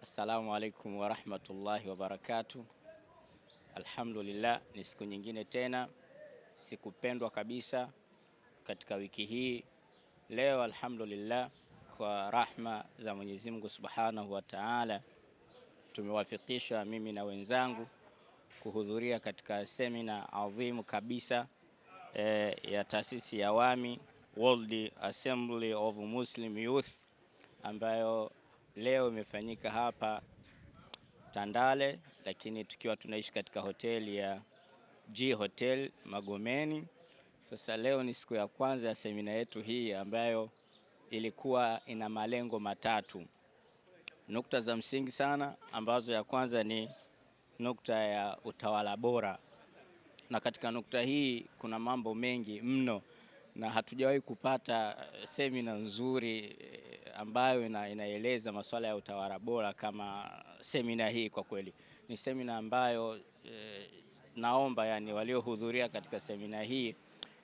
Assalamu alaikum wa rahmatullahi wa barakatuh. Alhamdulillah, ni siku nyingine tena, siku pendwa kabisa katika wiki hii. Leo alhamdulillah, kwa rahma za Mwenyezi Mungu Subhanahu wa Ta'ala, tumewafikishwa mimi na wenzangu kuhudhuria katika semina adhimu kabisa ya taasisi ya WAMI, World Assembly of Muslim Youth, ambayo leo imefanyika hapa Tandale, lakini tukiwa tunaishi katika hoteli ya G Hotel Magomeni. Sasa leo ni siku ya kwanza ya semina yetu hii ambayo ilikuwa ina malengo matatu. Nukta za msingi sana ambazo ya kwanza ni nukta ya utawala bora. Na katika nukta hii kuna mambo mengi mno na hatujawahi kupata semina nzuri ambayo inaeleza masuala ya utawala bora kama semina hii. Kwa kweli ni semina ambayo naomba waliohudhuria katika semina hii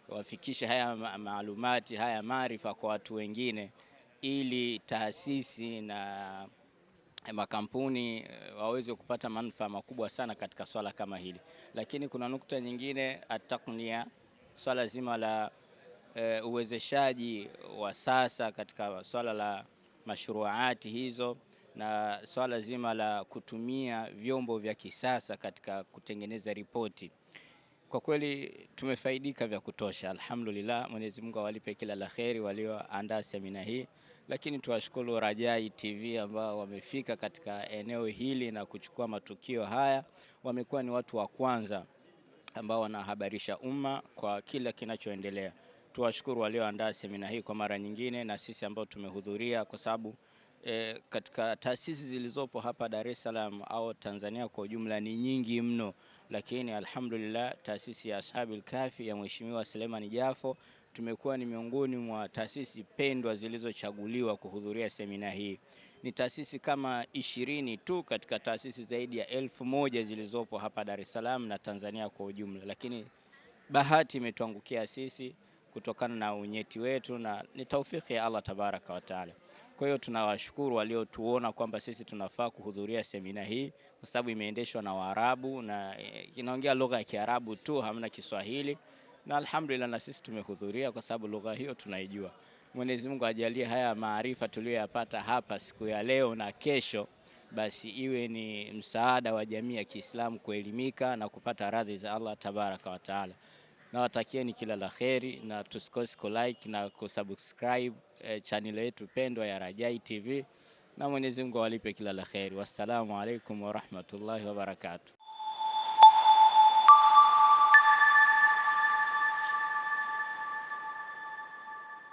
wafikishe haya maalumati, haya maarifa kwa watu wengine, ili taasisi na makampuni waweze kupata manufaa makubwa sana katika swala kama hili. Lakini kuna nukta nyingine, ataknia, swala zima la uwezeshaji wa sasa katika swala la mashruaati hizo, na swala zima la kutumia vyombo vya kisasa katika kutengeneza ripoti. Kwa kweli tumefaidika vya kutosha, alhamdulillah. Mwenyezi Mungu awalipe kila la kheri walioandaa semina hii. Lakini tuwashukuru Rajai TV ambao wamefika katika eneo hili na kuchukua matukio haya. Wamekuwa ni watu wa kwanza ambao wanahabarisha umma kwa kila kinachoendelea. Tuwashukuru walioandaa semina hii kwa mara nyingine, na sisi ambao tumehudhuria, kwa sababu katika taasisi zilizopo hapa Dar es Salaam au Tanzania kwa ujumla ni nyingi mno, lakini alhamdulillah taasisi ya Ashabil Kahfi ya Mheshimiwa Selemani Jafo tumekuwa ni miongoni mwa taasisi pendwa zilizochaguliwa kuhudhuria semina hii. Ni taasisi kama 20 tu katika taasisi zaidi ya 1000 zilizopo hapa Dar es Salaam na Tanzania kwa ujumla, lakini bahati imetuangukia sisi kutokana na unyeti wetu, na ni taufiki ya Allah tabaraka wa taala. Kwa hiyo tunawashukuru waliotuona kwamba sisi tunafaa kuhudhuria semina hii, kwa sababu imeendeshwa na Waarabu na inaongea lugha ya Kiarabu tu, hamna Kiswahili, na alhamdulillah na sisi tumehudhuria kwa sababu lugha hiyo tunaijua. Mwenyezi Mungu ajalie haya maarifa tuliyoyapata hapa siku ya leo na kesho, basi iwe ni msaada wa jamii ya Kiislamu kuelimika na kupata radhi za Allah tabaraka wa taala. Nawatakieni kila la kheri, na tusikose ku like na kusubscribe channel yetu pendwa ya Rajai TV, na Mwenyezi Mungu awalipe kila la kheri. Wassalamu alaikum wa rahmatullahi wa barakatuh.